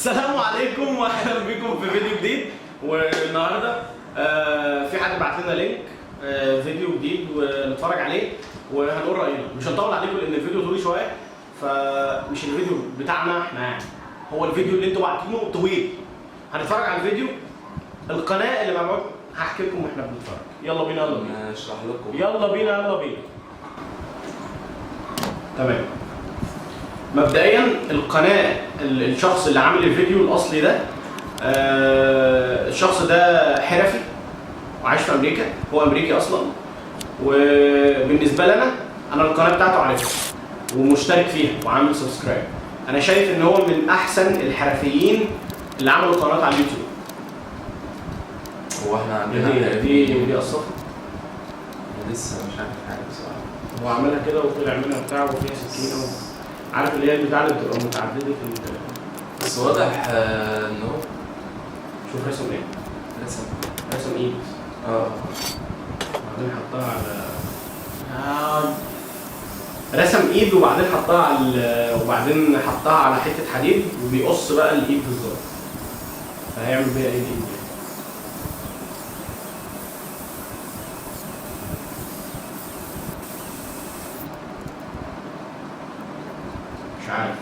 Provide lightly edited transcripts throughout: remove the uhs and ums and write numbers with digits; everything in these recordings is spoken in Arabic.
السلام عليكم واهلا بكم في فيديو جديد. والنهارده في حد بعت لنا لينك فيديو جديد ونتفرج عليه وهنقول راينا. مش هنطول عليكم لان الفيديو طويل شويه، فمش الفيديو بتاعنا احنا يعني، هو الفيديو اللي انتوا باعتينه طويل. هنتفرج على الفيديو. القناه اللي مبعوت هحكي لكم واحنا بنتفرج. يلا بينا يلا بينا اشرح لكم. يلا بينا يلا بينا. تمام. مبدئيا القناه الشخص اللي عامل الفيديو الاصلي ده الشخص ده حرفي وعايش في امريكا، هو امريكي اصلا. وبالنسبه لنا انا القناه بتاعته عارفها ومشترك فيها وعامل سبسكرايب. انا شايف ان هو من احسن الحرفيين اللي عملوا قناه على اليوتيوب. هو احنا عندنا دي قصتها لسه مش عارف حاجه بصراحه. هو عملها كده وطلع منها بتاع وفيها سكينه عارف اللي هي البتاع اللي بتبقى متعدده في بس واضح انه شوف رسم ايه؟ رسم ايد. وبعدين حطها على رسم ايد وبعدين حطها على حته حديد وبيقص بقى الايد بالظبط. فهيعمل بيها ايه الايد دي؟ مش عارف.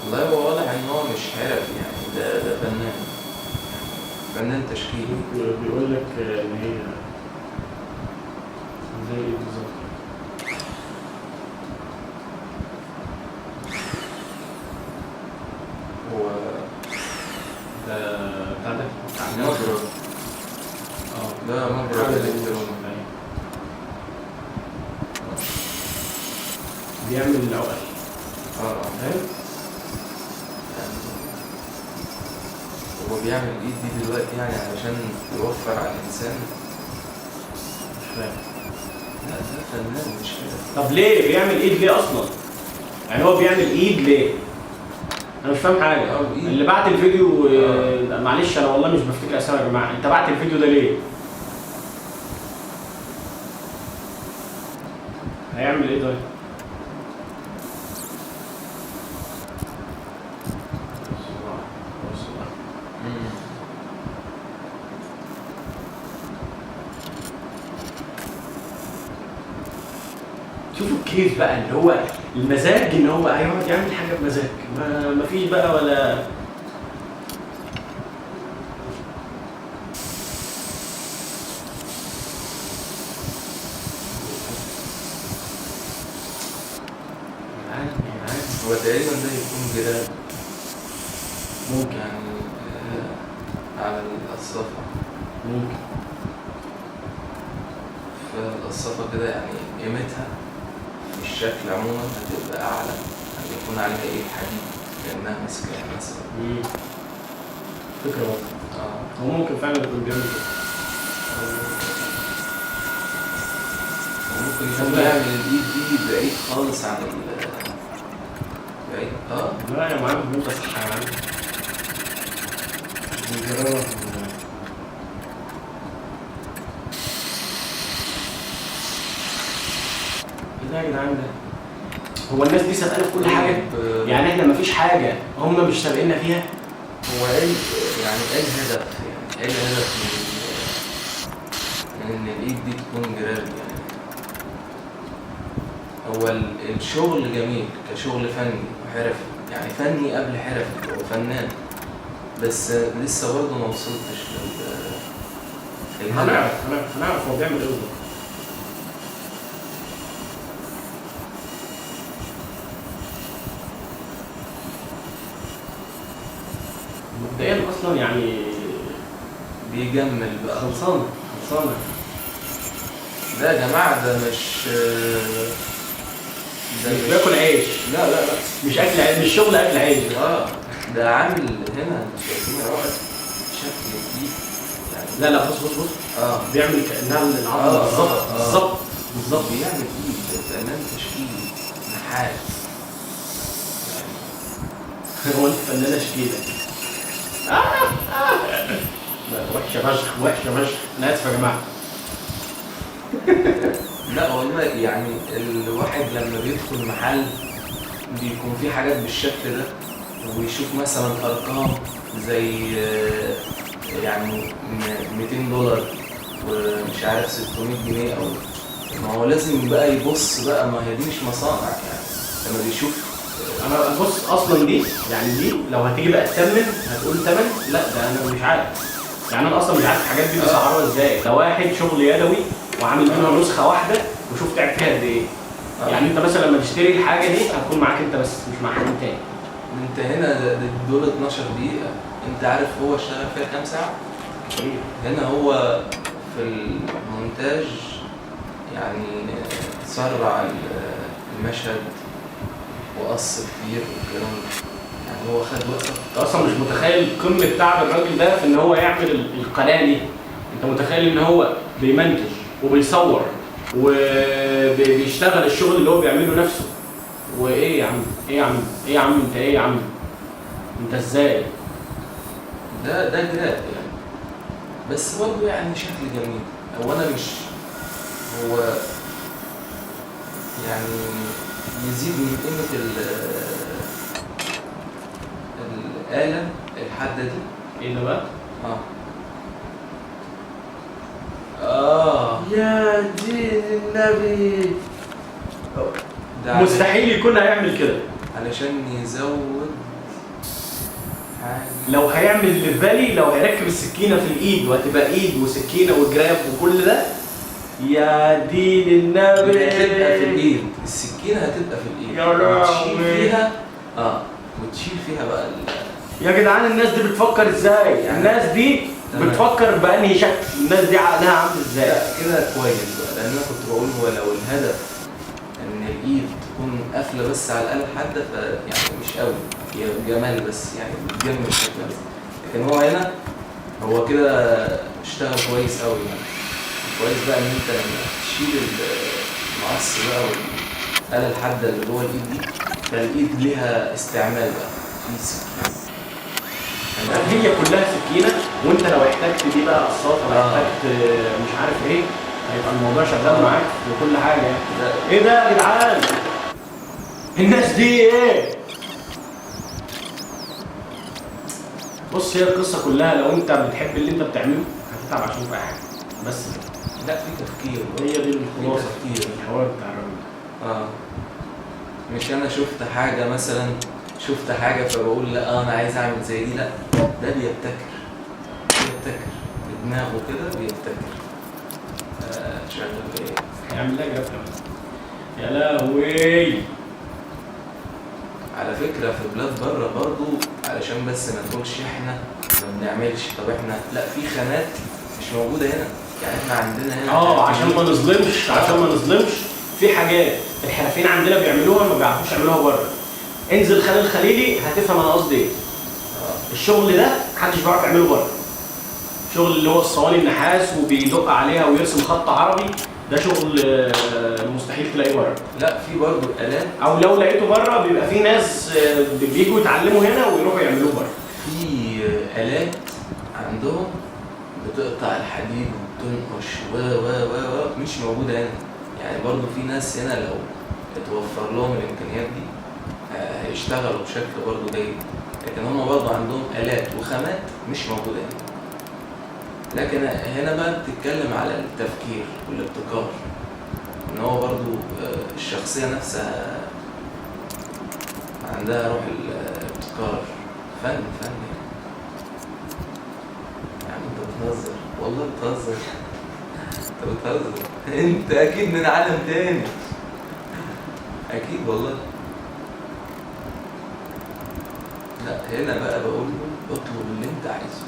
والله هو واضح ان هو مش حرفي يعني، ده فنان تشكيلي. بيقول لك ان هي زي ايه بالظبط. هو ده بتاع ده مجرد ده مجرد الكتروني. بيعمل العقل. فاهم؟ هو بيعمل الايد دي دلوقتي يعني علشان يوفر على الانسان. مش فاهم. لا ده فنان مش كده. طب ليه بيعمل ايد ليه اصلا؟ يعني هو بيعمل ايد ليه؟ انا مش فاهم حاجه. اللي بعت الفيديو معلش انا والله مش بفتكر اسامي يا جماعه، انت بعت الفيديو ده ليه؟ هيعمل ايه طيب؟ شوفوا الكيف بقى اللي هو المزاج، ان هو هيقعد يعمل حاجه بمزاج، ما فيش بقى ولا هو تقريبا ده يكون جراب ممكن يعني على القصافة. ممكن فالقصافة كده يعني قيمتها في الشكل عموما هتبقى أعلى، هيكون عليها إيه حديد كأنها ماسكة مثلا. فكرة برضه. هو ممكن فعلا يكون بيعمل كده. وممكن يكون بيعمل الإيد دي بعيد خالص عن بعيد. لا يا معلم انت صح يا معلم. نجربها. ايه ده يا جدعان ده؟ هو الناس دي سابقانا في كل حاجة؟ يعني احنا مفيش حاجة هم مش سابقنا فيها؟ هو ايه يعني ايه الهدف؟ يعني ايه الهدف من ان الايد دي تكون جراب يعني؟ هو الشغل جميل كشغل فني وحرفي، يعني فني قبل حرفي، هو فنان بس لسه برضه ما وصلتش هنعرف هو بيعمل ايه بالظبط. مبدئيا اصلا يعني بيجمل بقى. خلصانه. ده يا جماعه ده مش بياكل عيش. لا مش اكل عيش، مش شغل اكل عيش. ده عامل هنا شايفين رائد شكل جديد يعني. لا بص بيعمل كانها العظم بالظبط بيعمل ايد فنان تشكيلي نحات يعني. هو الفنانه شكيله. وحشه فشخ. انا اسف يا جماعه. لا والله يعني الواحد لما بيدخل محل بيكون في حاجات بالشكل ده، ويشوف مثلا ارقام زي يعني $200 ومش عارف 600 جنيه او ما هو لازم بقى يبص بقى، ما هي دي مش مصانع يعني لما بيشوف. انا بص اصلا دي يعني دي لو هتيجي بقى تثمن هتقول ثمن، لا ده انا مش عارف. يعني انا اصلا مش عارف الحاجات دي بيسعروها ازاي. ده واحد شغل يدوي وعامل منها نسخه واحده وشوف تعب فيها قد ايه. يعني انت مثلا لما تشتري الحاجه دي هتكون معاك انت بس مش مع حد تاني. انت هنا دول 12 دقيقة، انت عارف هو اشتغل فيها كام ساعة؟ هنا هو في المونتاج يعني سرع المشهد وقص كتير والكلام ده، يعني هو خد وقت. انت اصلا مش متخيل قمه تعب الراجل ده في ان هو يعمل القناه دي. انت متخيل ان هو بيمنتج وبيصور وبيشتغل الشغل اللي هو بيعمله نفسه. وايه يا عم؟ ايه يا عم؟ ايه يا عم؟ انت ايه يا عم؟ انت ازاي؟ ده جراب يعني، بس برضه يعني شكل جميل. هو انا مش هو يعني يزيد من قيمة الآلة الحادة دي. ايه ده بقى؟ يا دين النبي، مستحيل يكون هيعمل كده. علشان يزود حاجة. لو هيعمل اللي في بالي، لو هيركب السكينة في الإيد وهتبقى إيد وسكينة وجراب وكل ده، يا دين النبي. هتبقى في الإيد، السكينة هتبقى في الإيد. يا لهوي. وتشيل فيها وتشيل فيها بقى يا جدعان الناس دي بتفكر ازاي؟ الناس دي بتفكر بأنهي شكل؟ الناس دي عقلها عامل ازاي؟ لا كده كويس بقى، لأن أنا كنت بقول هو لو الهدف إن الإيد تكون قافلة بس على الآلة الحادة فيعني مش قوي، هي جمال بس يعني بتجمل شكلها بس. لكن هو هنا هو كده اشتغل كويس قوي يعني. كويس بقى إن أنت لما تشيل المقص بقى والآلة الحادة اللي جوه الإيد دي، فالإيد ليها استعمال بقى في سكين. هي كلها سكينة، وانت لو احتجت دي بقى قصاص لو احتجت مش عارف ايه، هيبقى الموضوع شغال معاك وكل حاجة يعني. ايه ده يا جدعان؟ الناس دي ايه؟ بص هي القصة كلها لو انت بتحب اللي انت بتعمله هتتعب عشان في حاجة بس كده. لا في تفكير، هي دي الخلاصة تفكير الحوار بتاع الراجل. مش انا شفت حاجة مثلا، شفت حاجة فبقول لا انا عايز اعمل زي دي، لا ده بيبتكر بدماغه كده بيبتكر. شغال بايه؟ هيعمل لها جرافيك يا لهوي. على فكرة في بلاد بره برضو، علشان بس ما تقولش احنا ما بنعملش، طب احنا لا في خامات مش موجودة هنا، يعني احنا عندنا هنا عشان ما نظلمش في حاجات الحرفيين عندنا بيعملوها ما بيعرفوش يعملوها بره. انزل خالد الخليلي هتفهم انا قصدي ايه. الشغل ده محدش بيعرف يعمله بره. شغل اللي هو الصواني النحاس وبيدق عليها ويرسم خط عربي، ده شغل مستحيل تلاقيه بره. لا في برضه آلات، او لو لقيته بره بيبقى في ناس بييجوا يتعلموا هنا ويروحوا يعملوه بره. في آلات عندهم بتقطع الحديد وبتنقش و مش موجودة هنا. يعني برضه في ناس هنا لو اتوفر لهم الإمكانيات دي هيشتغلوا بشكل برضه جيد، لكن هم برضه عندهم آلات وخامات مش موجودة هنا. لكن هنا بقى بتتكلم على التفكير والابتكار، ان هو برضو الشخصية نفسها عندها روح الابتكار، فن يعني. انت بتهزر والله، بتهزر انت بتهزر انت اكيد من عالم تاني اكيد والله. لا هنا بقى بقول له اطلب اللي انت عايزه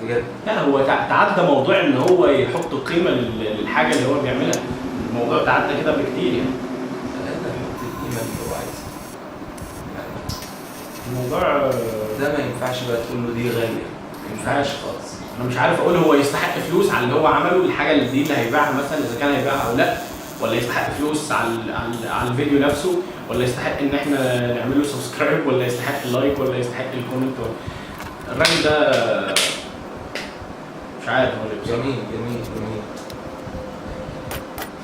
بجد. لا هو تعدى موضوع ان هو يحط قيمه للحاجه اللي هو بيعملها. الموضوع تعدى كده بكتير يعني. انت حط القيمه اللي هو عايزها يعني. الموضوع ده ما ينفعش بقى تقول له دي غاليه، ما ينفعش خالص. انا مش عارف اقول هو يستحق فلوس على اللي هو عمله، الحاجه اللي دي اللي هيبيعها مثلا اذا كان هيبيعها او لا، ولا يستحق فلوس على الفيديو نفسه، ولا يستحق ان احنا نعمل له سبسكرايب، ولا يستحق اللايك، ولا يستحق الكومنت. الراجل ده مش عارف هو ليه بصراحه. جميل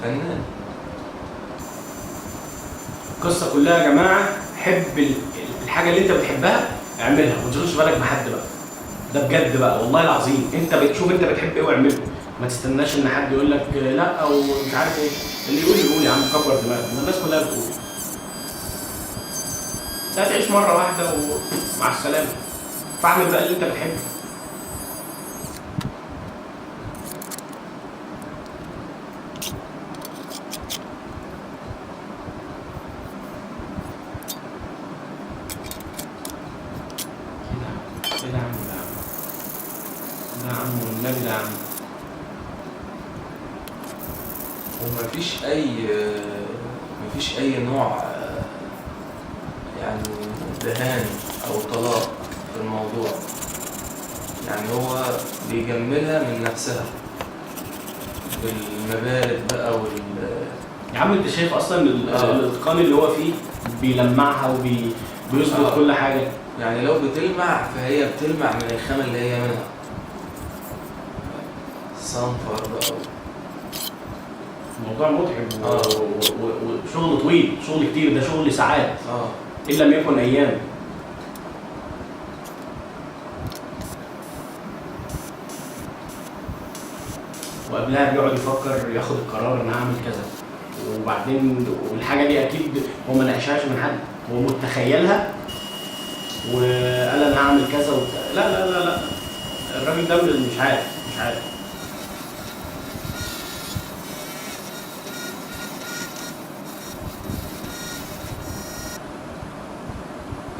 فنان. القصه كلها يا جماعه، حب الحاجه اللي انت بتحبها اعملها، وما تشغلش بالك بحد بقى. ده بجد بقى والله العظيم، انت بتشوف انت بتحب ايه واعمله، ما تستناش ان حد يقول لك لا او مش عارف ايه. اللي يقول يا عم، كبر دماغك، ما الناس كلها بتقول. لا تعيش مره واحده ومع السلامه، فاعمل بقى اللي انت بتحبه. ايه ده يا عم، ده يا عم والنبي ده يا عم. مفيش اي نوع يعني دهان او طلاق في الموضوع. يعني هو بيجملها من نفسها بالمبالغ بقى يا عم انت شايف اصلا الاتقان اللي هو فيه، بيلمعها وبيظبط كل حاجه. يعني لو بتلمع فهي بتلمع من الخامه اللي هي منها، صنفر بقى. الموضوع متعب وشغل طويل، شغل كتير، ده شغل ساعات ان لم يكن ايام. وقبلها بيقعد يفكر، ياخد القرار ان هعمل كذا، وبعدين والحاجه دي اكيد هو ما ناقشهاش من حد، هو متخيلها وقال انا هعمل كذا لا لا لا لا، الراجل ده مش عارف.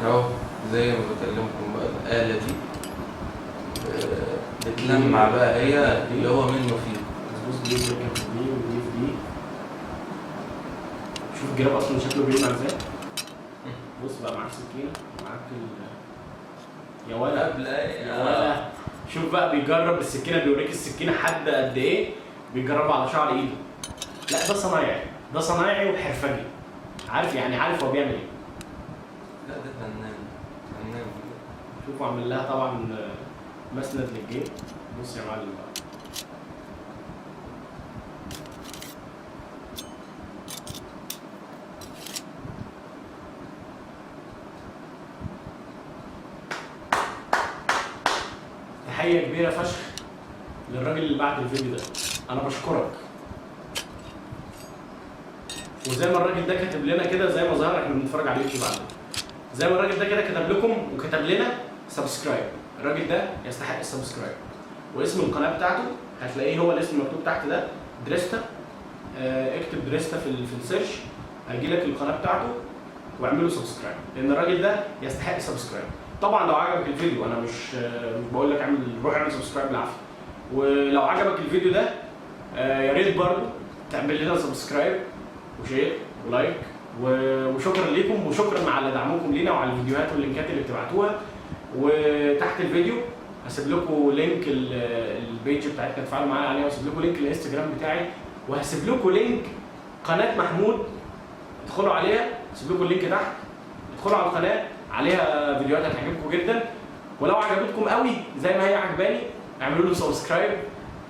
اهو زي ما بكلمكم بقى، الآلة دي بتلمع بقى هي اللي هو منه فيه. بص دي ودي في دي. شوف الجراب اصلا شكله بيلمع ازاي. بص بقى معاك سكينه، معاك يا ولا يا ولا. شوف بقى بيجرب السكينه، بيوريك السكينه حد قد ايه، بيجربها على شعر ايده. لا ده صنايعي، ده صنايعي وحرفجي، عارف يعني، عارف هو بيعمل ايه. لا ده فنان. شوفوا عامل لها طبعا مسند للجيب. بص يا معلم بقى، تحية كبيرة فشخ للراجل اللي بعت الفيديو ده، أنا بشكرك. وزي ما الراجل ده كاتب لنا كده، زي ما ظهر احنا بنتفرج على اليوتيوب عليه، زي ما الراجل ده كده كتب لكم وكتب لنا سبسكرايب، الراجل ده يستحق السبسكرايب. واسم القناة بتاعته هتلاقيه هو الاسم المكتوب تحت ده، دريستا. اكتب دريستا في السيرش، هيجي لك القناة بتاعته واعملوا سبسكرايب، لأن الراجل ده يستحق سبسكرايب. طبعا لو عجبك الفيديو، انا مش بقول لك روح اعمل سبسكرايب بالعافيه، ولو عجبك الفيديو ده يا ريت برضه تعمل لنا سبسكرايب وشير ولايك، وشكرا ليكم، وشكرا على دعمكم لينا وعلى الفيديوهات واللينكات اللي بتبعتوها. وتحت الفيديو هسيب لكم لينك البيج بتاعتنا تفاعلوا معانا عليها، وهسيب لكم لينك الانستجرام بتاعي، وهسيب لكم لينك قناه محمود، ادخلوا عليها، هسيب لكم اللينك تحت، ادخلوا على القناه، عليها فيديوهات هتعجبكم جدا. ولو عجبتكم قوي زي ما هي عجباني، اعملوا له سبسكرايب،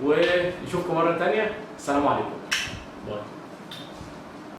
ونشوفكم مره ثانيه. السلام عليكم. باي.